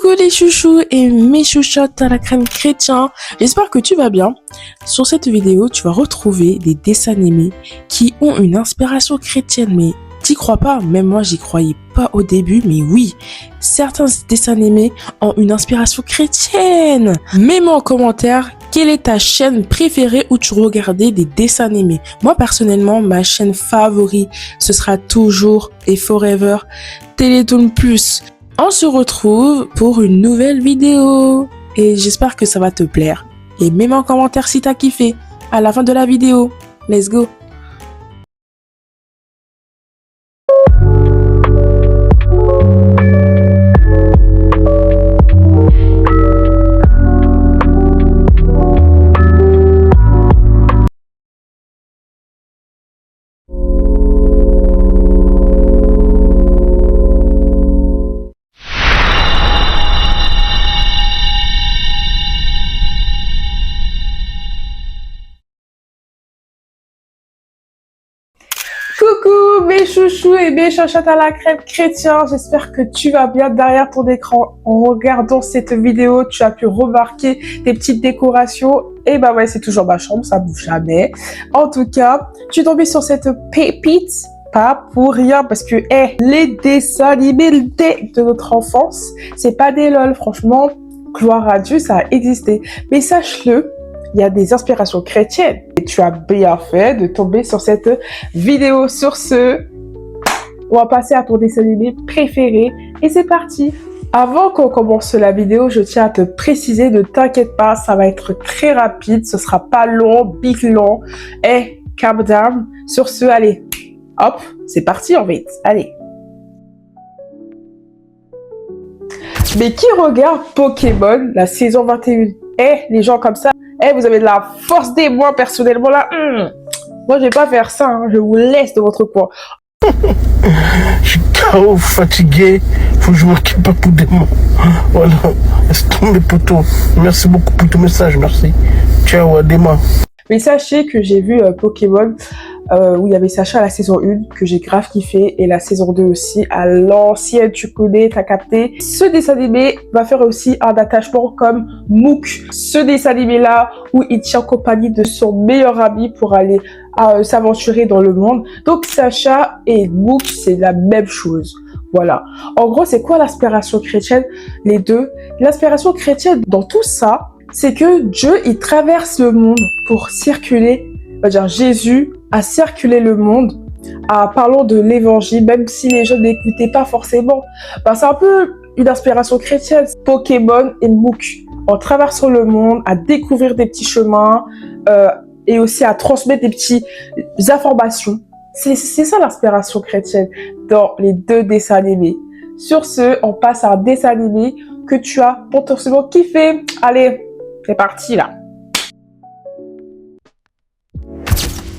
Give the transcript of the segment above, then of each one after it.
Coucou les chouchous et mes chouchottes à la crème chrétien, j'espère que tu vas bien. Sur cette vidéo, tu vas retrouver des dessins animés qui ont une inspiration chrétienne, mais t'y crois pas? Même moi j'y croyais pas au début, mais oui, certains dessins animés ont une inspiration chrétienne. Mets-moi en commentaire quelle est ta chaîne préférée où tu regardais des dessins animés. Moi personnellement, ma chaîne favorite, ce sera toujours et forever Télétoon Plus. On se retrouve pour une nouvelle vidéo et j'espère que ça va te plaire. Et mets-moi en commentaire si t'as kiffé. À la fin de la vidéo. Let's go! Coucou mes chouchous et mes chouchottes à la crème chrétien, j'espère que tu vas bien derrière ton écran. En regardant cette vidéo, tu as pu remarquer des petites décorations. Et bah ouais, c'est toujours ma chambre, ça bouge jamais. En tout cas, tu es tombé sur cette pépite, pas pour rien, parce que les dessins animés de notre enfance, c'est pas des lol, franchement, gloire à Dieu, ça a existé. Mais sache-le, il y a des inspirations chrétiennes. Et tu as bien fait de tomber sur cette vidéo. Sur ce, on va passer à ton dessin animé préféré. Et c'est parti. Avant qu'on commence la vidéo, je tiens à te préciser, ne t'inquiète pas, ça va être très rapide. Ce sera pas long, big long. Calm down. Sur ce, allez, hop, c'est parti en vite. Allez. Mais qui regarde Pokémon, la saison 21? Les gens comme ça, vous avez de la force des moi personnellement là. Moi, je vais pas faire ça. Je vous laisse de votre coin. Je suis KO, fatigué. Faut que je m'occupe pas pour des mots. Voilà. Laisse tomber poteau. Merci beaucoup pour ton message. Merci. Ciao, à demain. Mais sachez que j'ai vu Pokémon où il y avait Sacha à la saison 1 que j'ai grave kiffé et la saison 2 aussi à l'ancienne, tu connais, t'as capté. Ce dessin animé va faire aussi un attachement comme Mook. Ce dessin animé là où il tient compagnie de son meilleur ami pour aller s'aventurer dans le monde. Donc Sacha et Mook, c'est la même chose. Voilà. En gros, c'est quoi l'inspiration chrétienne? Les deux. L'inspiration chrétienne dans tout ça, c'est que Dieu, il traverse le monde pour circuler. On va dire Jésus a circulé le monde en parlant de l'évangile, même si les gens n'écoutaient pas forcément. C'est un peu une inspiration chrétienne. Pokémon et Mook, en traversant le monde, à découvrir des petits chemins et aussi à transmettre des petites informations. C'est ça l'inspiration chrétienne dans les deux dessins animés. Sur ce, on passe à un dessin animé que tu as potentiellement kiffé. Allez, c'est parti là.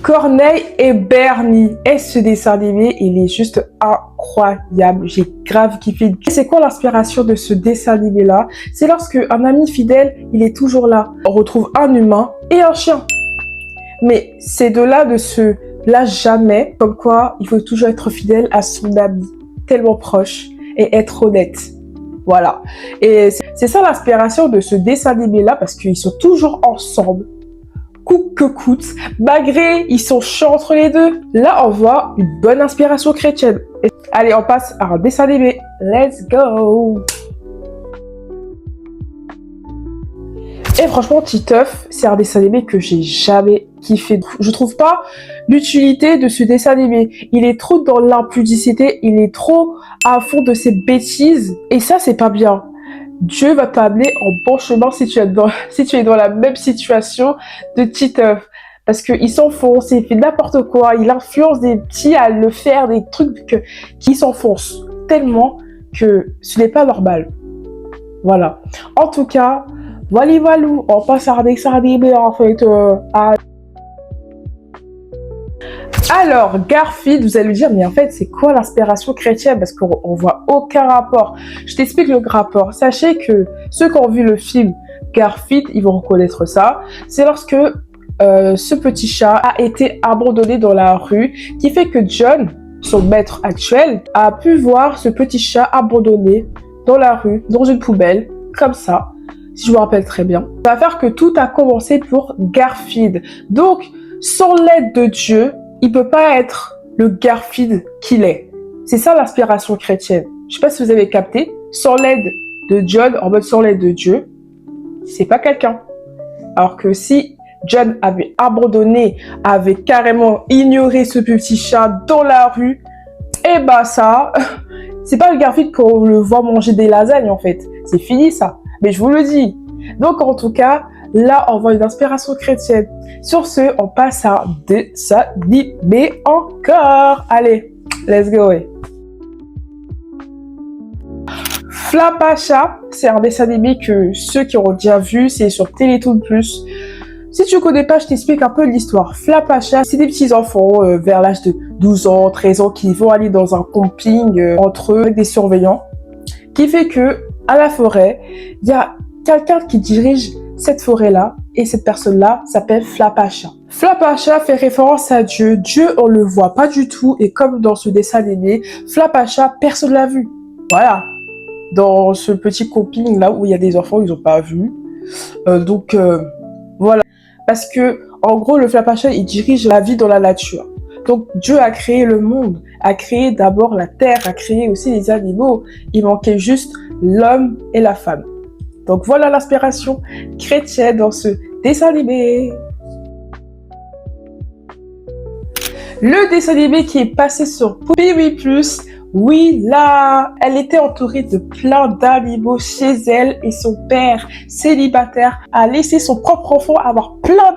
Corneille et Bernie. Et ce dessin animé, il est juste incroyable. J'ai grave kiffé. C'est quoi l'inspiration de ce dessin animé là? C'est lorsque un ami fidèle, il est toujours là. On retrouve un humain et un chien. Mais ces deux-là ne se lâchent jamais. Comme quoi, il faut toujours être fidèle à son ami. Tellement proche et être honnête. Voilà. Et c'est ça l'inspiration de ce dessin animé là parce qu'ils sont toujours ensemble. Coûte que coûte, malgré ils sont chiants entre les deux. Là, on voit une bonne inspiration chrétienne. Allez, on passe à un dessin animé. Let's go! Et franchement, Titeuf, c'est un dessin animé que j'ai jamais kiffé. Je trouve pas l'utilité de ce dessin animé. Il est trop dans l'impudicité, il est trop à fond de ses bêtises. Et ça, c'est pas bien. Dieu va t'amener en bon chemin si tu es dans la même situation de Titeuf. Parce qu'il s'enfonce, il fait n'importe quoi, il influence des petits à le faire, des trucs qui s'enfoncent tellement que ce n'est pas normal. Voilà. En tout cas, voilà, on passe à un dessin animé en fait. Alors, Garfield, vous allez me dire, mais en fait, c'est quoi l'inspiration chrétienne? Parce qu'on voit aucun rapport. Je t'explique le rapport. Sachez que ceux qui ont vu le film Garfield, ils vont reconnaître ça. C'est lorsque ce petit chat a été abandonné dans la rue, qui fait que John, son maître actuel, a pu voir ce petit chat abandonné dans la rue, dans une poubelle, comme ça, si je me rappelle très bien. Ça va faire que tout a commencé pour Garfield. Donc, sans l'aide de Dieu, il peut pas être le Garfield qu'il est. C'est ça l'inspiration chrétienne. Je sais pas si vous avez capté. Sans l'aide de John, en mode sans l'aide de Dieu, c'est pas quelqu'un. Alors que si John avait abandonné, avait carrément ignoré ce petit chat dans la rue, eh ben ça, c'est pas le Garfield qu'on le voit manger des lasagnes en fait. C'est fini ça. Mais je vous le dis. Donc en tout cas, là on voit une inspiration chrétienne. Sur ce, on passe à dessin animé encore. Allez, let's go. Flapacha, c'est un dessin animé que ceux qui auront déjà vu, c'est sur Télétoon Plus. Si tu connais pas, je t'explique un peu l'histoire. Flapacha, c'est des petits enfants vers l'âge de 12 ans, 13 ans qui vont aller dans un camping entre eux avec des surveillants, qui fait que à la forêt, il y a quelqu'un qui dirige cette forêt-là et cette personne-là s'appelle Flapacha. Flapacha fait référence à Dieu. Dieu, on le voit pas du tout et comme dans ce dessin animé, Flapacha, personne l'a vu. Voilà. Dans ce petit camping là où il y a des enfants, ils ont pas vu. Donc voilà. Parce que en gros, le Flapacha, il dirige la vie dans la nature. Donc Dieu a créé le monde, a créé d'abord la terre, a créé aussi les animaux. Il manquait juste l'homme et la femme. Donc voilà l'inspiration chrétienne dans ce dessin animé. Le dessin animé qui est passé sur Piwi+, oui, là, elle était entourée de plein d'animaux chez elle et son père, célibataire, a laissé son propre enfant avoir plein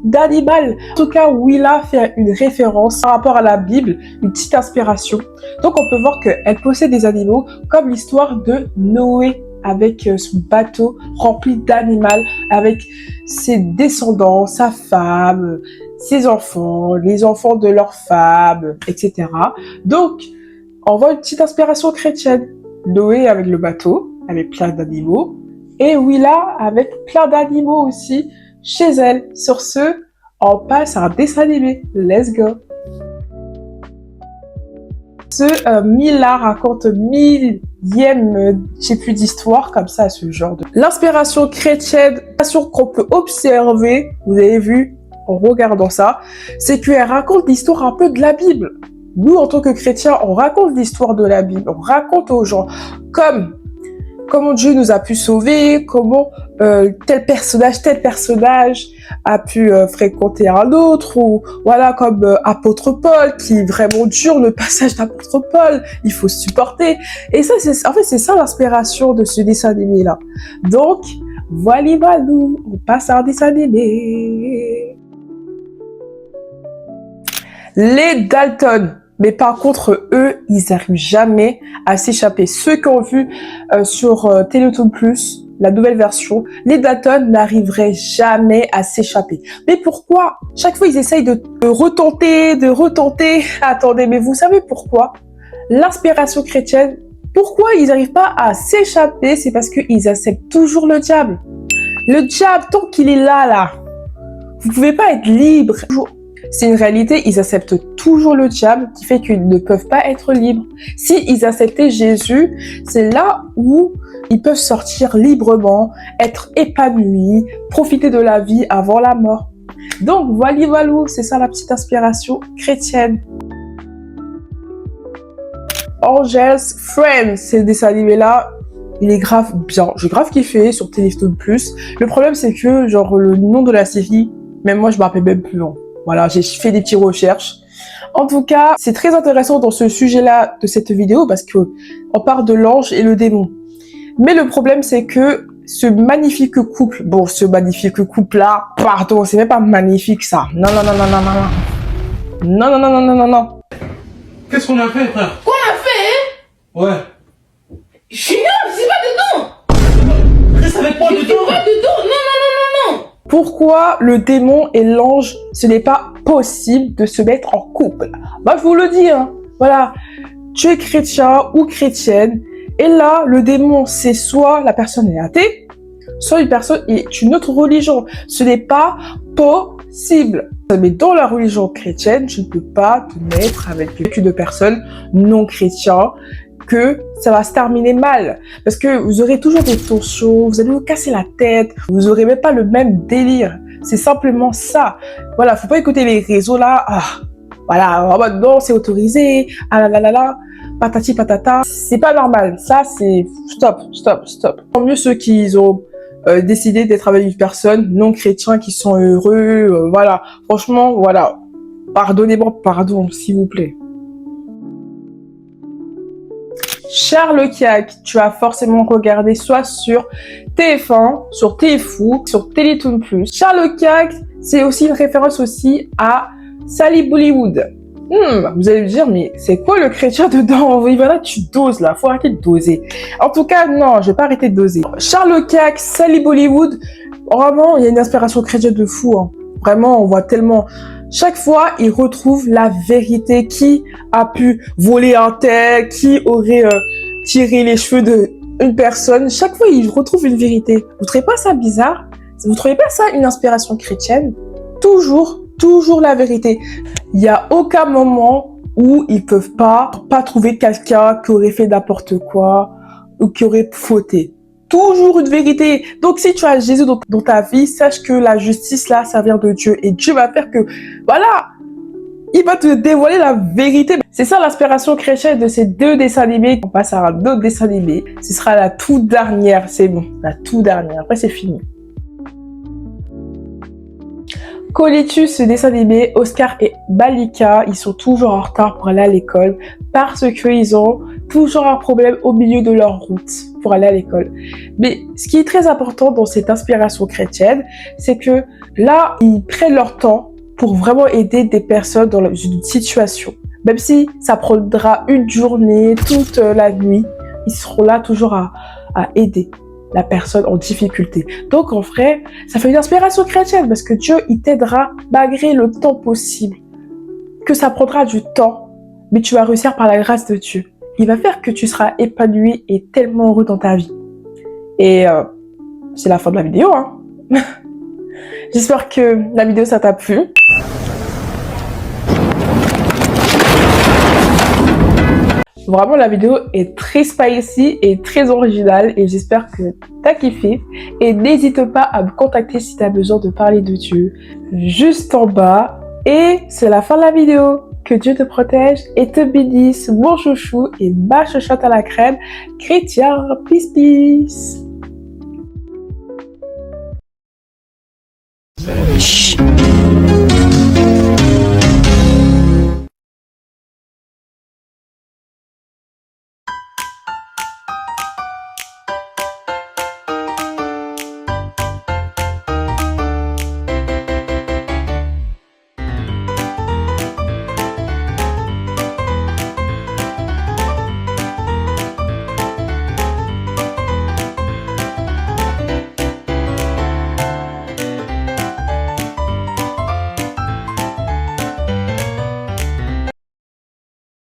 d'animal. En tout cas, Willa fait une référence par rapport à la Bible, une petite inspiration. Donc, on peut voir qu'elle possède des animaux comme l'histoire de Noé avec son bateau rempli d'animaux, avec ses descendants, sa femme, ses enfants, les enfants de leur femme, etc. Donc, on voit une petite inspiration chrétienne. Noé avec le bateau, avec plein d'animaux, et Willa avec plein d'animaux aussi chez elle. Sur ce, on passe à un dessin animé. Let's go. Mila raconte millième, je sais plus d'histoire comme ça, ce genre de... L'inspiration chrétienne, l'inspiration qu'on peut observer, vous avez vu, en regardant ça, c'est qu'elle raconte l'histoire un peu de la Bible. Nous, en tant que chrétiens, on raconte l'histoire de la Bible, on raconte aux gens comment Dieu nous a pu sauver, comment tel personnage a pu fréquenter un autre, ou voilà, comme apôtre Paul, qui est vraiment dur, le passage d'apôtre Paul, il faut supporter. Et ça, c'est ça l'inspiration de ce dessin animé-là. Donc, voilà, on passe à un dessin animé. Les Dalton. Mais par contre, eux, ils n'arrivent jamais à s'échapper. Ceux qui ont vu sur Télétoon Plus, la nouvelle version, les Dalton n'arriveraient jamais à s'échapper. Mais pourquoi? Chaque fois, ils essayent de retenter. Attendez, mais vous savez pourquoi? L'inspiration chrétienne, pourquoi ils n'arrivent pas à s'échapper? C'est parce qu'ils acceptent toujours le diable. Le diable, tant qu'il est là, vous pouvez pas être libre. C'est une réalité, ils acceptent toujours le diable, qui fait qu'ils ne peuvent pas être libres. Si ils acceptaient Jésus, c'est là où ils peuvent sortir librement, être épanouis, profiter de la vie avant la mort. Donc, voilà, c'est ça la petite inspiration chrétienne. Angel's Friends, c'est le dessin animé là. Il est grave bien. J'ai grave kiffé sur Télétoon Plus. Le problème, c'est que, genre, le nom de la série, même moi, je me rappelle même plus. Voilà, j'ai fait des petites recherches. En tout cas, c'est très intéressant dans ce sujet-là de cette vidéo parce que on parle de l'ange et le démon. Mais le problème, c'est que ce magnifique couple-là, pardon, c'est même pas magnifique ça. Non. Non. Qu'est-ce qu'on a fait, frère? Qu'on a fait? Ouais. Je suis nulle, c'est pas dedans. Reste avec moi Je suis dedans. pas dedans. Non. Pourquoi le démon et l'ange, ce n'est pas possible de se mettre en couple? Bah, je vous le dis, hein. Voilà. Tu es chrétien ou chrétienne. Et là, le démon, c'est soit la personne est athée, soit une personne est une autre religion. Ce n'est pas possible. Mais dans la religion chrétienne, je ne peux pas te mettre avec une personne non chrétienne que ça va se terminer mal. Parce que vous aurez toujours des tensions, vous allez vous casser la tête, vous aurez même pas le même délire. C'est simplement ça. Voilà, faut pas écouter les réseaux là. Voilà, en mode non, c'est autorisé. Ah là là là, patati patata. C'est pas normal. Ça, c'est stop. Tant mieux ceux qui ont décidé d'être avec une personne non chrétienne qui sont heureux. Voilà, franchement, voilà. Pardonnez-moi, pardon, s'il vous plaît. Charles Cac, tu as forcément regardé soit sur TF1, sur TFou, sur Télétoon+. Charles Cac, c'est aussi une référence aussi à Sally Bollywood. Vous allez me dire, mais c'est quoi le chrétien dedans? Oui, voilà, tu doses là, faut arrêter de doser. En tout cas, non, je vais pas arrêter de doser. Charles Cac, Sally Bollywood, vraiment, il y a une inspiration chrétienne de fou. Hein. Vraiment, on voit tellement... Chaque fois, il retrouve la vérité. Qui a pu voler un tel, qui aurait tiré les cheveux d'une personne. Chaque fois, il retrouve une vérité. Vous trouvez pas ça bizarre? Vous trouvez pas ça une inspiration chrétienne? Toujours la vérité. Il y a aucun moment où ils peuvent pas trouver quelqu'un qui aurait fait n'importe quoi ou qui aurait fauté. Toujours une vérité. Donc, si tu as Jésus dans ta vie, sache que la justice, là, ça vient de Dieu. Et Dieu va faire que, voilà, il va te dévoiler la vérité. C'est ça l'inspiration chrétienne de ces deux dessins animés. On passe à un autre dessin animé. Ce sera la toute dernière. C'est bon, la toute dernière. Après, c'est fini. Colitus, ce dessin animé, Oscar et Malika, ils sont toujours en retard pour aller à l'école parce qu'ils ont toujours un problème au milieu de leur route pour aller à l'école. Mais ce qui est très important dans cette inspiration chrétienne, c'est que là, ils prennent leur temps pour vraiment aider des personnes dans une situation. Même si ça prendra une journée, toute la nuit, ils seront là toujours à aider la personne en difficulté. Donc, en vrai, ça fait une inspiration chrétienne parce que Dieu, il t'aidera malgré le temps possible. Que ça prendra du temps, mais tu vas réussir par la grâce de Dieu. Il va faire que tu seras épanoui et tellement heureux dans ta vie. Et c'est la fin de la vidéo. Hein. J'espère que la vidéo, ça t'a plu. Vraiment, la vidéo est très spicy et très originale et j'espère que t'as kiffé. Et n'hésite pas à me contacter si t'as besoin de parler de Dieu juste en bas. Et c'est la fin de la vidéo. Que Dieu te protège et te bénisse, mon chouchou et ma chouchoute à la crème. Chrétien, peace.